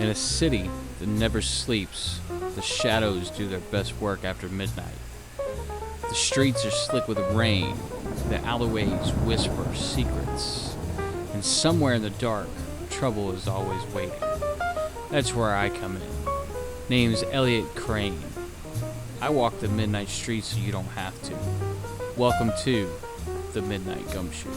In a city that never sleeps, the shadows do their best work after midnight. The streets are slick with rain, the alleyways whisper secrets, and somewhere in the dark, trouble is always waiting. That's where I come in. Name's Elliot Crane. I walk the midnight streets so you don't have to. Welcome to the Midnight Gumshoe.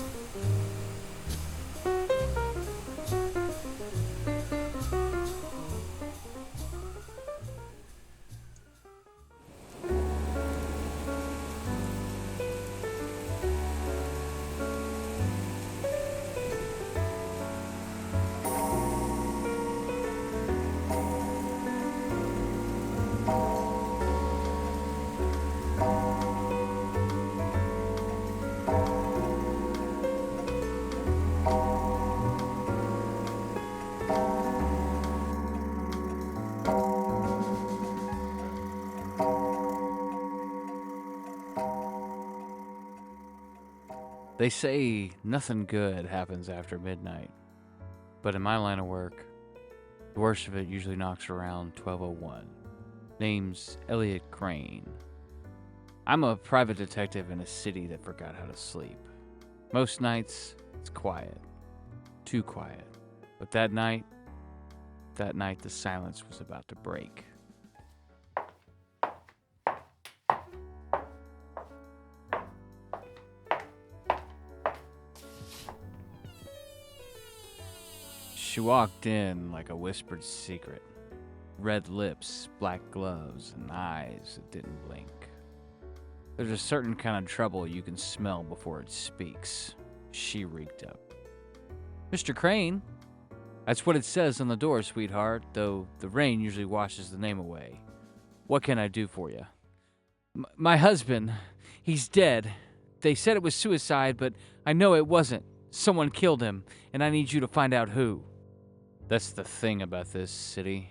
They say nothing good happens after midnight, but in my line of work, the worst of it usually knocks around 12:01. Name's Elliot Crane. I'm a private detective in a city that forgot how to sleep. Most nights, it's quiet. Too quiet. But that night, the silence was about to break. She walked in like a whispered secret. Red lips, black gloves, and eyes that didn't blink. There's a certain kind of trouble you can smell before it speaks. She reeked up. Mr. Crane? That's what it says on the door, sweetheart, though the rain usually washes the name away. What can I do for you? My husband, he's dead. They said it was suicide, but I know it wasn't. Someone killed him, and I need you to find out who. That's the thing about this city.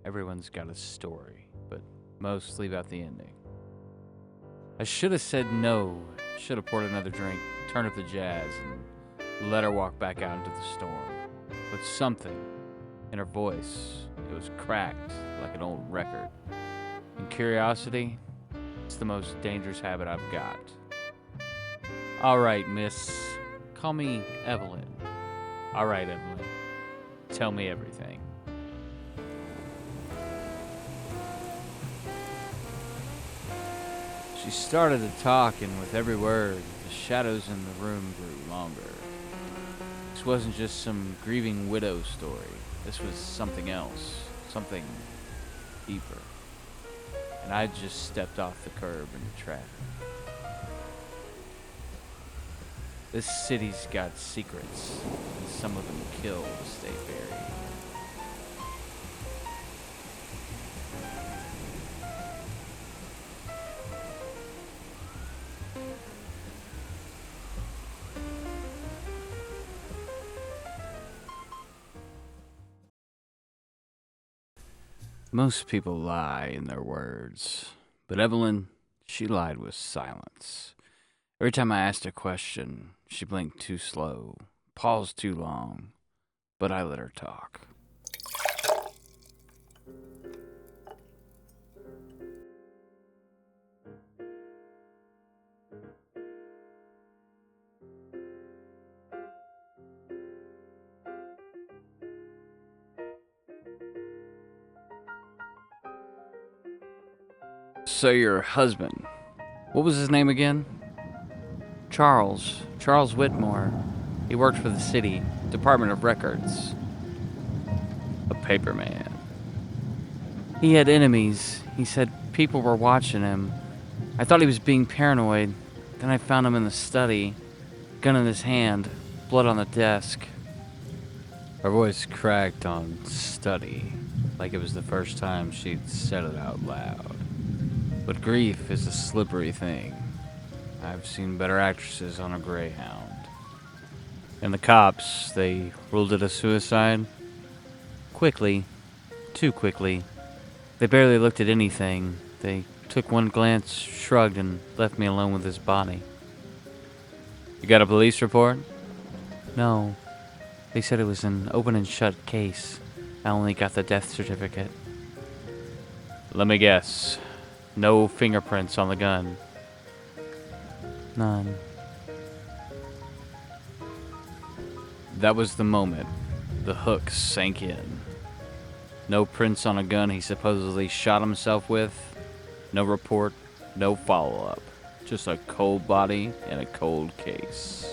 Everyone's got a story, but most leave out the ending. I should have said no. Should have poured another drink, turned up the jazz, and let her walk back out into the storm. But something in her voice, it was cracked like an old record. And curiosity, it's the most dangerous habit I've got. All right, miss. Call me Evelyn. All right, Evelyn. Tell me everything. She started to talk, and with every word, the shadows in the room grew longer. This wasn't just some grieving widow story. This was something else, something deeper. And I just stepped off the curb into traffic. This city's got secrets, and some of them kill to stay buried. Most people lie in their words, but Evelyn, she lied with silence. Every time I asked a question, she blinked too slow, paused too long, but I let her talk. So your husband, what was his name again? Charles Whitmore. He worked for the city, Department of Records. A paper man. He had enemies. He said people were watching him. I thought he was being paranoid. Then I found him in the study, gun in his hand, blood on the desk. Her voice cracked on study, like it was the first time she'd said it out loud. But grief is a slippery thing. I've seen better actresses on a Greyhound. And the cops, they ruled it a suicide. Quickly. Too quickly. They barely looked at anything. They took one glance, shrugged, and left me alone with his body. You got a police report? No. They said it was an open and shut case. I only got the death certificate. Let me guess. No fingerprints on the gun. None. That was the moment the hook sank in. No prints on a gun he supposedly shot himself with. No report, no follow-up. Just a cold body and a cold case.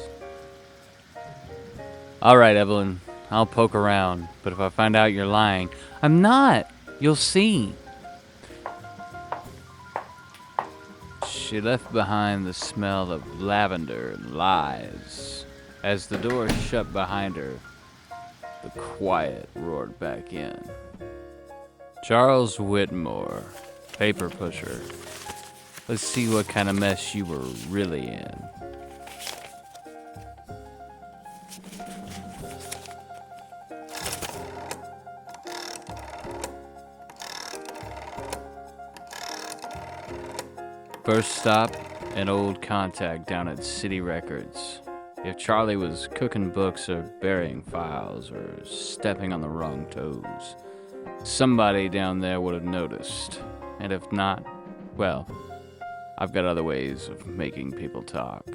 Alright, Evelyn, I'll poke around, but if I find out you're lying, I'm not! You'll see. She left behind the smell of lavender and lies. As the door shut behind her, the quiet roared back in. Charles Whitmore, paper pusher. Let's see what kind of mess you were really in. First stop, an old contact down at City Records. If Charlie was cooking books or burying files or stepping on the wrong toes, somebody down there would have noticed. And if not, well, I've got other ways of making people talk.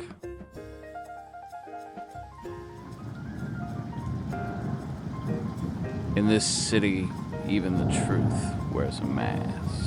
In this city, even the truth wears a mask.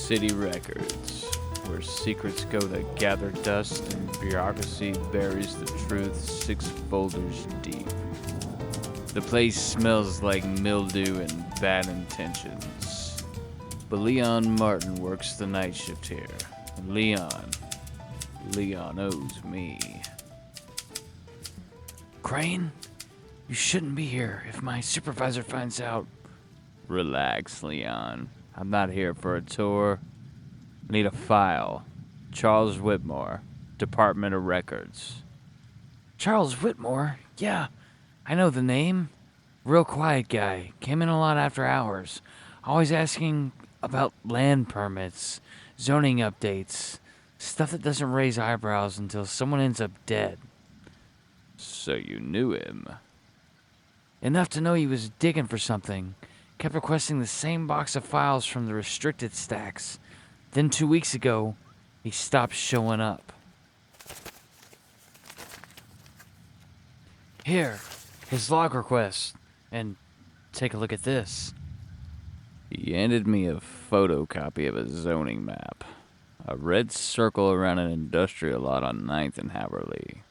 City Records, where secrets go to gather dust and bureaucracy buries the truth 6 folders deep. The place smells like mildew and bad intentions. But Leon Martin works the night shift here. And Leon owes me. Crane, you shouldn't be here if my supervisor finds out. Relax, Leon. I'm not here for a tour. I need a file. Charles Whitmore, Department of Records. Charles Whitmore? Yeah, I know the name. Real quiet guy. Came in a lot after hours. Always asking about land permits, zoning updates, stuff that doesn't raise eyebrows until someone ends up dead. So you knew him? Enough to know he was digging for something. Kept requesting the same box of files from the restricted stacks. Then 2 weeks ago, he stopped showing up. Here, his log request. And take a look at this. He handed me a photocopy of a zoning map. A red circle around an industrial lot on 9th and Haverly.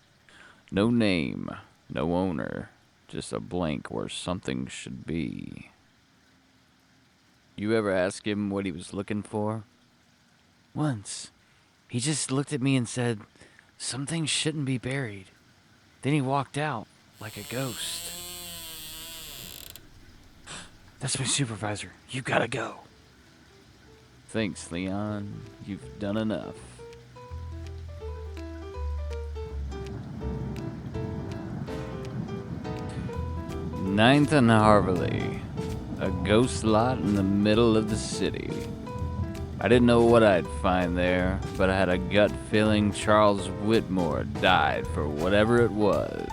No name, no owner, just a blank where something should be. You ever ask him what he was looking for? Once. He just looked at me and said, "Some things shouldn't be buried." Then he walked out like a ghost. That's my supervisor. You gotta go. Thanks, Leon. You've done enough. 9th and Haverly. A ghost lot in the middle of the city. I didn't know what I'd find there, but I had a gut feeling Charles Whitmore died for whatever it was.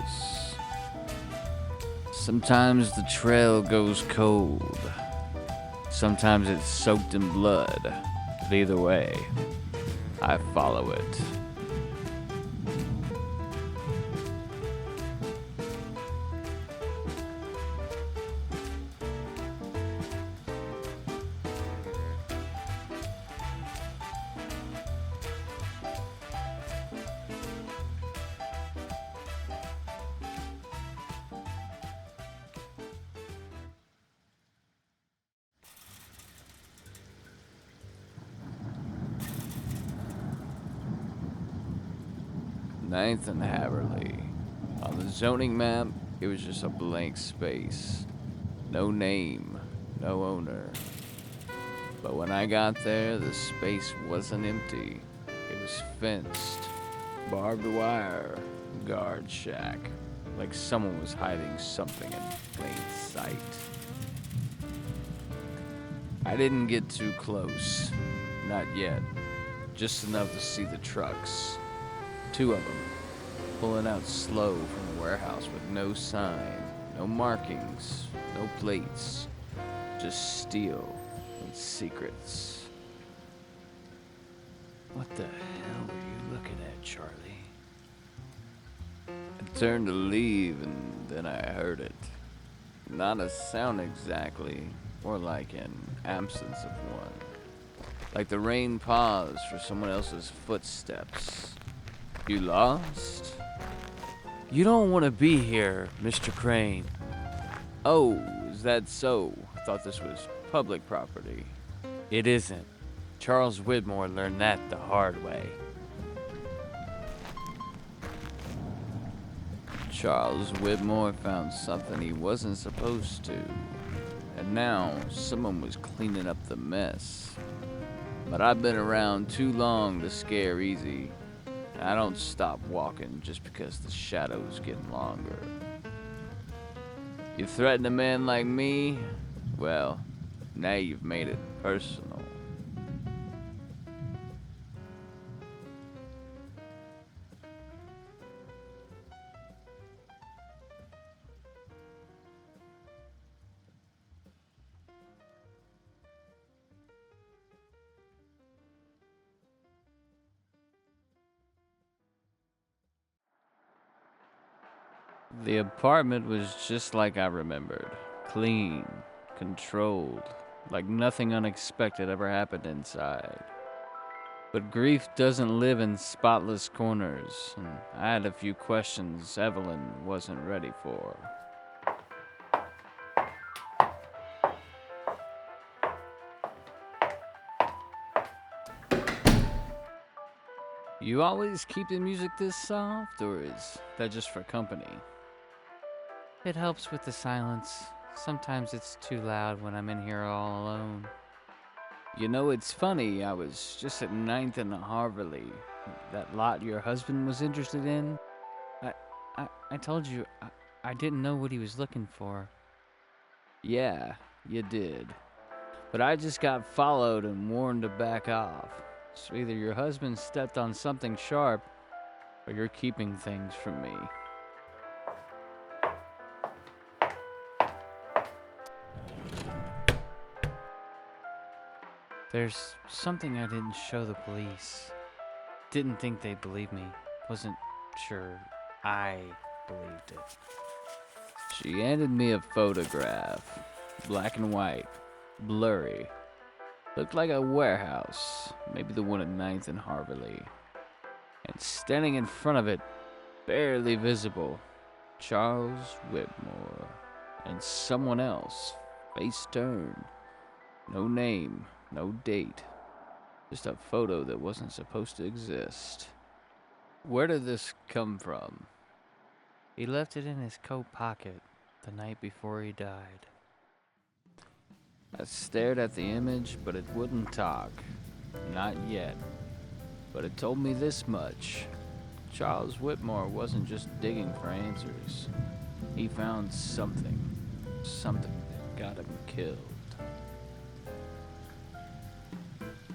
Sometimes the trail goes cold. Sometimes it's soaked in blood. But either way, I follow it. Ninth and Haverly. On the zoning map, it was just a blank space. No name, no owner. But when I got there, the space wasn't empty. It was fenced, barbed wire, guard shack, like someone was hiding something in plain sight. I didn't get too close, not yet, just enough to see the trucks. Two of them, pulling out slow from the warehouse with no sign, no markings, no plates, just steel and secrets. What the hell were you looking at, Charlie? I turned to leave and then I heard it. Not a sound exactly, more like an absence of one. Like the rain paused for someone else's footsteps. You lost? You don't want to be here, Mr. Crane. Oh, is that so? I thought this was public property. It isn't. Charles Whitmore learned that the hard way. Charles Whitmore found something he wasn't supposed to. And now, someone was cleaning up the mess. But I've been around too long to scare easy. I don't stop walking just because the shadow's getting longer. You threaten a man like me? Well, now you've made it personal. The apartment was just like I remembered. Clean, controlled, like nothing unexpected ever happened inside. But grief doesn't live in spotless corners, and I had a few questions Evelyn wasn't ready for. You always keep the music this soft, or is that just for company? It helps with the silence. Sometimes it's too loud when I'm in here all alone. You know, it's funny, I was just at Ninth and Harverley. That lot your husband was interested in? I told you, I didn't know what he was looking for. Yeah, you did. But I just got followed and warned to back off. So either your husband stepped on something sharp, or you're keeping things from me. There's something I didn't show the police. Didn't think they'd believe me. Wasn't sure I believed it. She handed me a photograph. Black and white. Blurry. Looked like a warehouse. Maybe the one at Ninth and Harverley. And standing in front of it, barely visible, Charles Whitmore. And someone else, face turned. No name, no date. Just a photo that wasn't supposed to exist. Where did this come from? He left it in his coat pocket the night before he died. I stared at the image, but it wouldn't talk. Not yet. But it told me this much. Charles Whitmore wasn't just digging for answers. He found something. Something that got him killed.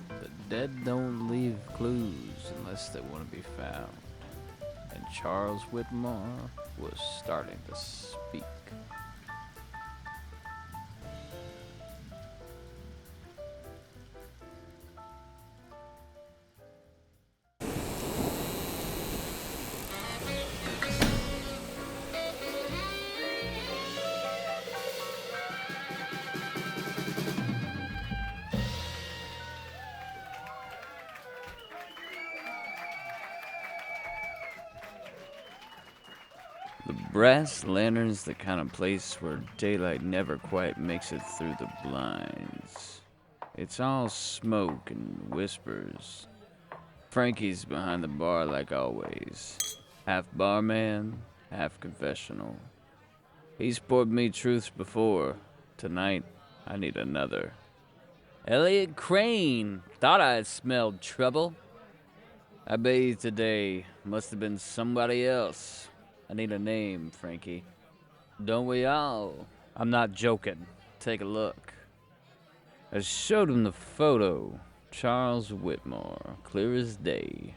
The dead don't leave clues unless they want to be found. And Charles Whitmore was starting to speak. The brass lantern's the kind of place where daylight never quite makes it through the blinds. It's all smoke and whispers. Frankie's behind the bar like always. Half barman, half confessional. He's poured me truths before. Tonight, I need another. Elliot Crane. Thought I had smelled trouble. I bathed today. Must have been somebody else. I need a name, Frankie. Don't we all? I'm not joking. Take a look. I showed him the photo. Charles Whitmore, clear as day.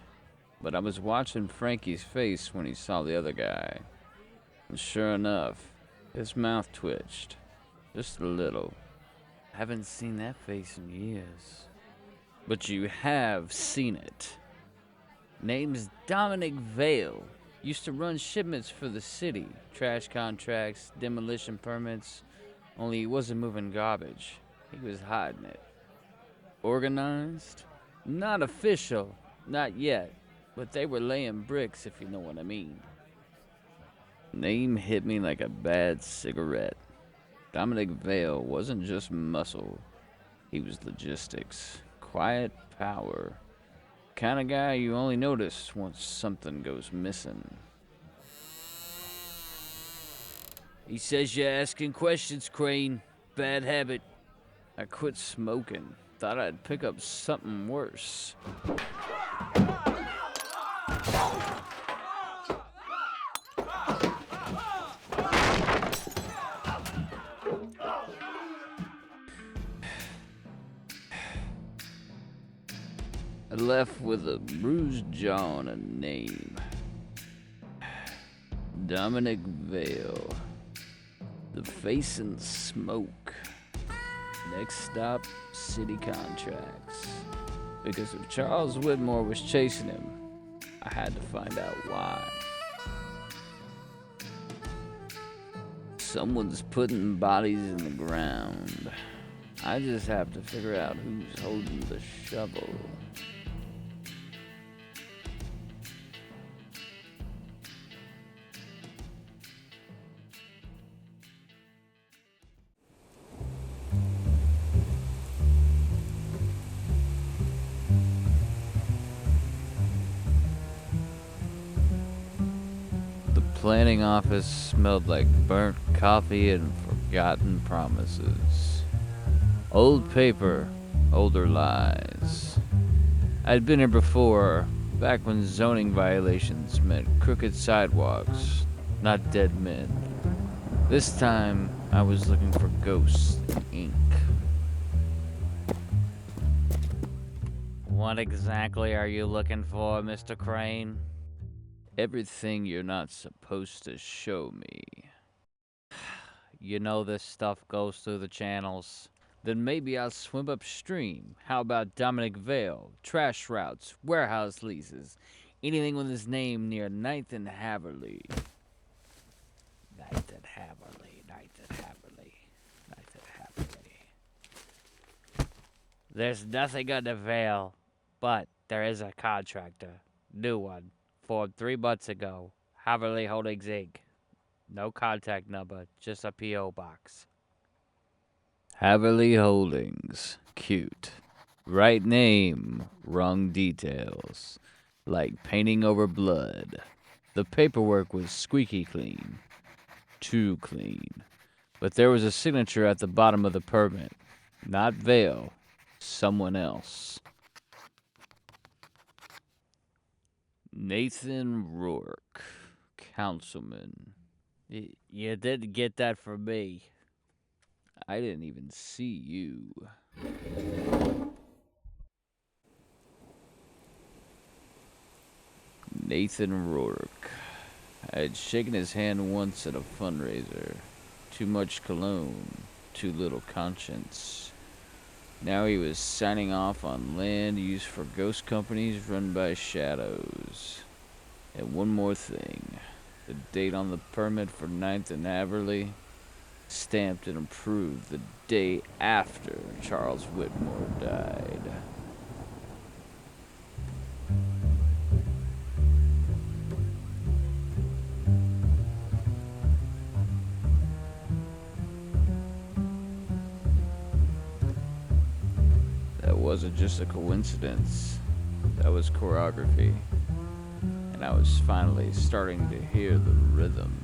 But I was watching Frankie's face when he saw the other guy. And sure enough, his mouth twitched. Just a little. Haven't seen that face in years. But you have seen it. Name's Dominic Vale. Used to run shipments for the city. Trash contracts, demolition permits. Only he wasn't moving garbage. He was hiding it. Organized? Not official. Not yet. But they were laying bricks, if you know what I mean. Name hit me like a bad cigarette. Dominic Vale wasn't just muscle. He was logistics. Quiet power. Kind of guy you only notice once something goes missing. He says you're asking questions, Crane. Bad habit. I quit smoking. Thought I'd pick up something worse. I left with a bruised jaw and a name. Dominic Vale. The face in smoke. Next stop, city contracts. Because if Charles Whitmore was chasing him, I had to find out why. Someone's putting bodies in the ground. I just have to figure out who's holding the shovel. Planning office smelled like burnt coffee and forgotten promises. Old paper, older lies. I'd been here before, back when zoning violations meant crooked sidewalks, not dead men. This time, I was looking for ghosts and ink. What exactly are you looking for, Mr. Crane? Everything you're not supposed to show me. You know this stuff goes through the channels. Then maybe I'll swim upstream. How about Dominic Vale, trash routes, warehouse leases, anything with his name near 9th and Haverly. 9th and Haverly, 9th and Haverly, 9th and Haverly. There's nothing on the Vale, but there is a contractor. New one. Formed 3 months ago. Haverly Holdings Inc. No contact number, just a P.O. box. Haverly Holdings. Cute. Right name, wrong details. Like painting over blood. The paperwork was squeaky clean. Too clean. But there was a signature at the bottom of the permit. Not Vale. Someone else. Nathan Rourke, councilman. You didn't get that from me. I didn't even see you. Nathan Rourke. I had shaken his hand once at a fundraiser. Too much cologne, too little conscience. Now he was signing off on land used for ghost companies run by shadows. And one more thing. The date on the permit for 9th and Haverly, stamped and approved the day after Charles Whitmore died. That wasn't just a coincidence. That was choreography. And and I was finally starting to hear the rhythm.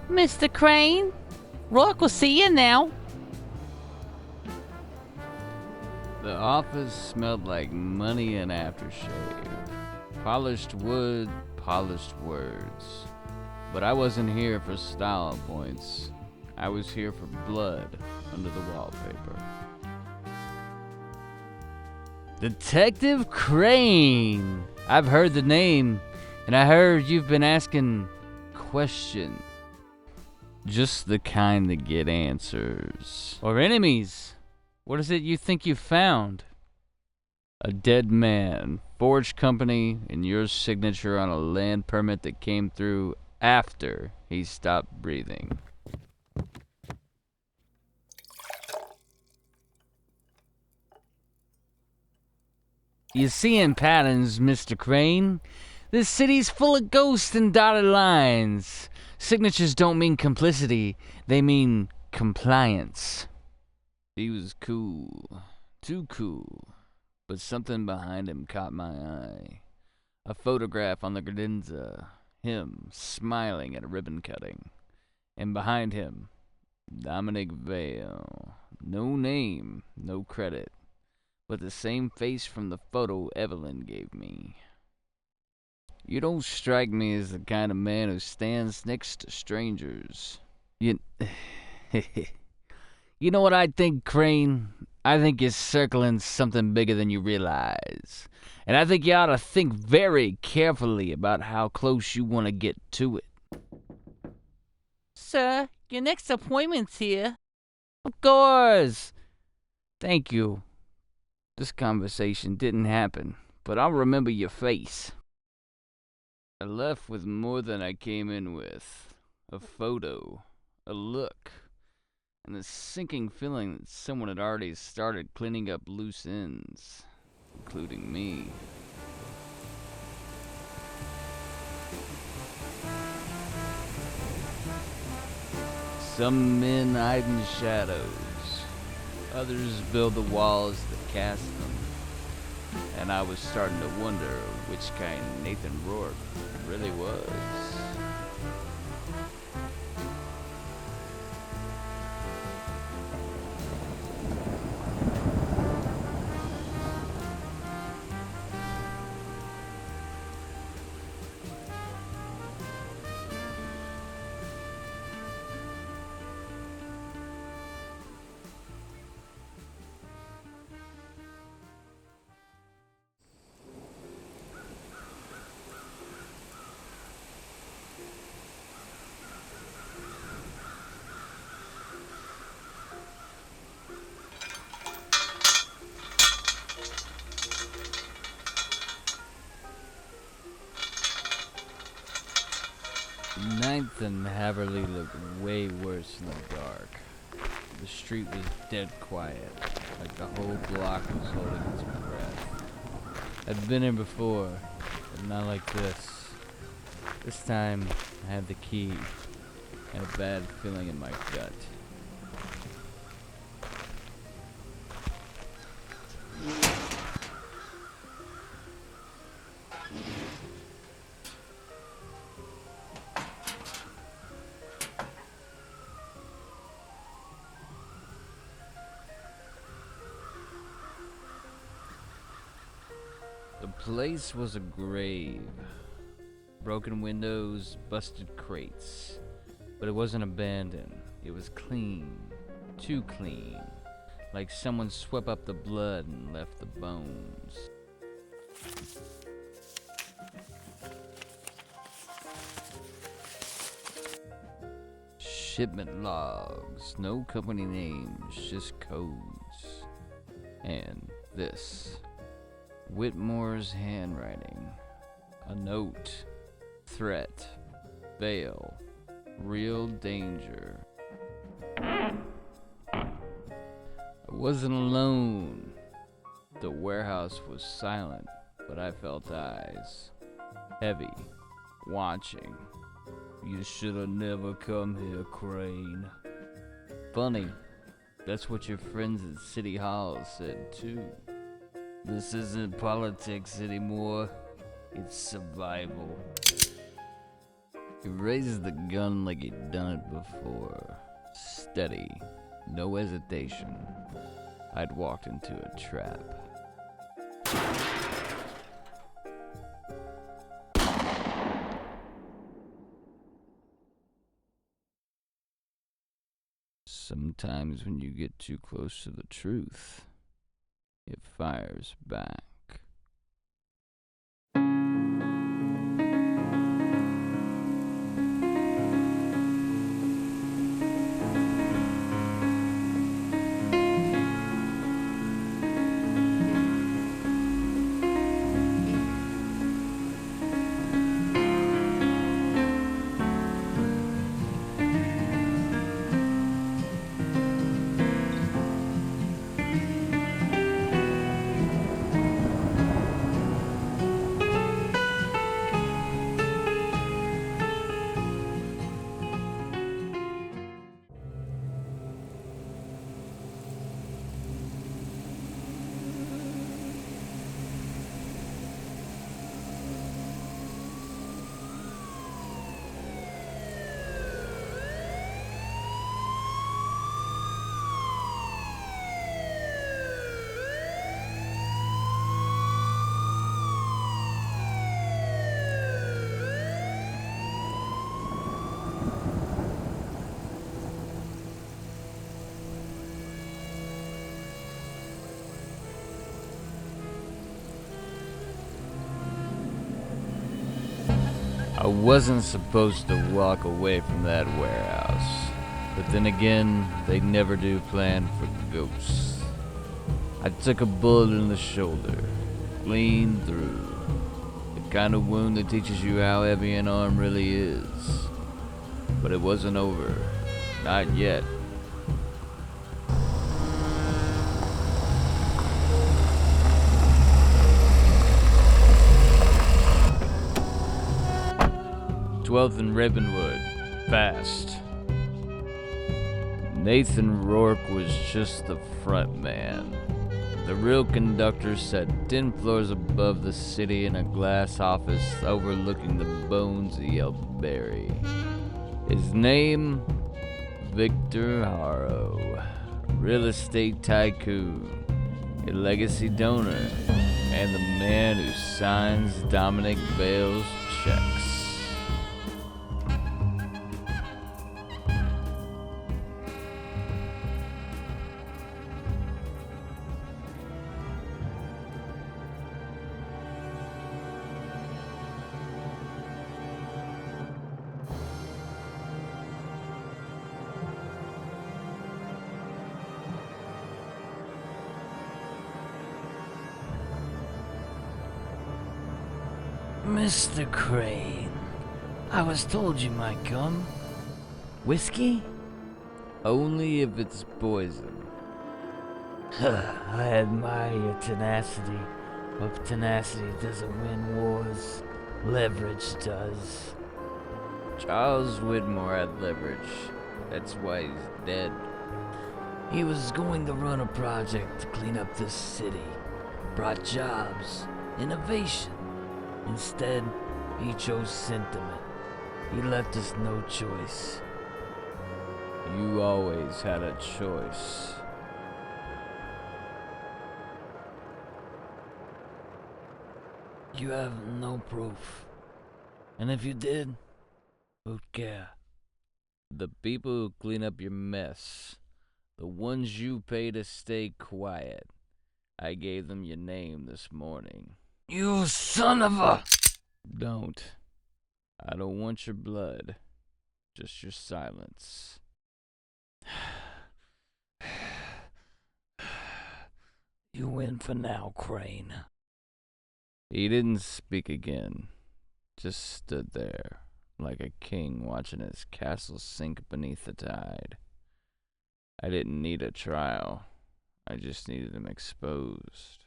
Mr. Crane, Rourke will see you now. The office smelled like money and aftershave. Polished wood, polished words. But I wasn't here for style points. I was here for blood under the wallpaper. Detective Crane! I've heard the name, and I heard you've been asking questions. Just the kind that get answers. Or enemies. What is it you think you found? A dead man, forged company, and your signature on a land permit that came through after he stopped breathing. You seeing patterns, Mr. Crane? This city's full of ghosts and dotted lines. Signatures don't mean complicity, they mean compliance. He was cool. Too cool. But something behind him caught my eye. A photograph on the credenza. Him smiling at a ribbon cutting. And behind him, Dominic Vale. No name, no credit. But the same face from the photo Evelyn gave me. You don't strike me as the kind of man who stands next to strangers. You know what I think, Crane? I think you're circling something bigger than you realize. And I think you ought to think very carefully about how close you want to get to it. Sir, your next appointment's here. Of course. Thank you. This conversation didn't happen, but I'll remember your face. I left with more than I came in with. A photo, a look, and the sinking feeling that someone had already started cleaning up loose ends, including me. Some men hide in shadows, others build the walls that cast them. And I was starting to wonder which kind Nathan Rourke really was. Ninth and Haverly looked way worse in the dark. The street was dead quiet, like the whole block was holding its breath. I'd been here before, but not like this. This time, I had the key, and a bad feeling in my gut. The place was a grave. Broken windows, busted crates. But it wasn't abandoned. It was clean. Too clean. Like someone swept up the blood and left the bones. Shipment logs. No company names, just codes. And this. Whitmore's handwriting. A note. Threat. Veil. Real danger. I wasn't alone. The warehouse was silent, but I felt eyes. Heavy. Watching. You should have never come here, Crane. Funny. That's what your friends at City Hall said, too. This isn't politics anymore. It's survival. He raised the gun like he'd done it before. Steady. No hesitation. I'd walked into a trap. Sometimes when you get too close to the truth, it fires back. I wasn't supposed to walk away from that warehouse, but then again, they never do plan for ghosts. I took a bullet in the shoulder, clean through. The kind of wound that teaches you how heavy an arm really is. But it wasn't over. Not yet. Twelfth and Ravenwood. Fast. Nathan Rourke was just the front man. The real conductor sat 10 floors above the city in a glass office overlooking the bones of Yelberry. His name, Victor Harrow. Real estate tycoon, a legacy donor, and the man who signs Dominic Vale's checks. Mr. Crane, I was told you might come. Whiskey? Only if it's poison. I admire your tenacity, but tenacity doesn't win wars. Leverage does. Charles Whitmore had leverage. That's why he's dead. He was going to run a project to clean up this city. Brought jobs, innovation. Instead, he chose sentiment. He left us no choice. You always had a choice. You have no proof. And if you did, who'd care? The people who clean up your mess. The ones you pay to stay quiet. I gave them your name this morning. You son of a... Don't. I don't want your blood. Just your silence. You win for now, Crane. He didn't speak again, just stood there, like a king watching his castle sink beneath the tide. I didn't need a trial, I just needed him exposed.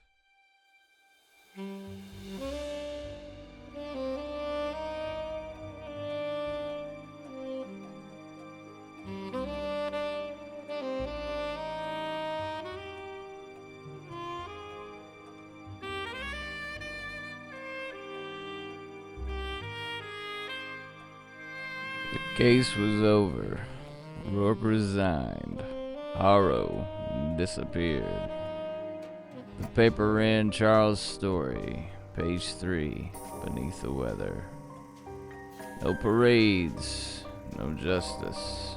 The case was over. Rourke resigned. Harrow disappeared. The paper ran Charles' story, page 3, beneath the weather. No parades, no justice,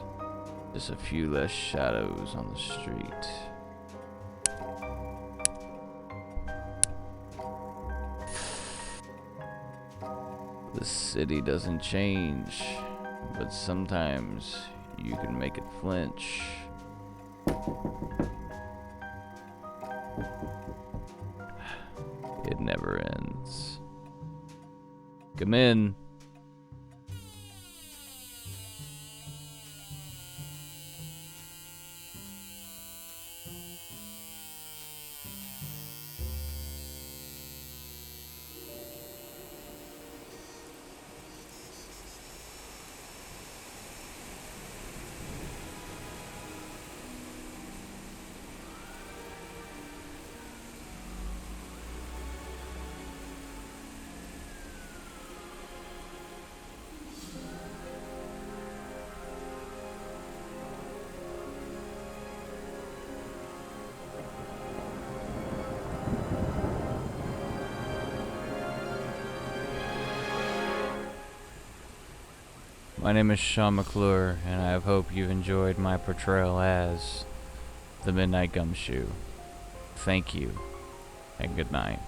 just a few less shadows on the street. The city doesn't change, but sometimes you can make it flinch. It never ends. Come in. My name is Sean McClure, and I hope you've enjoyed my portrayal as the Midnight Gumshoe. Thank you, and good night.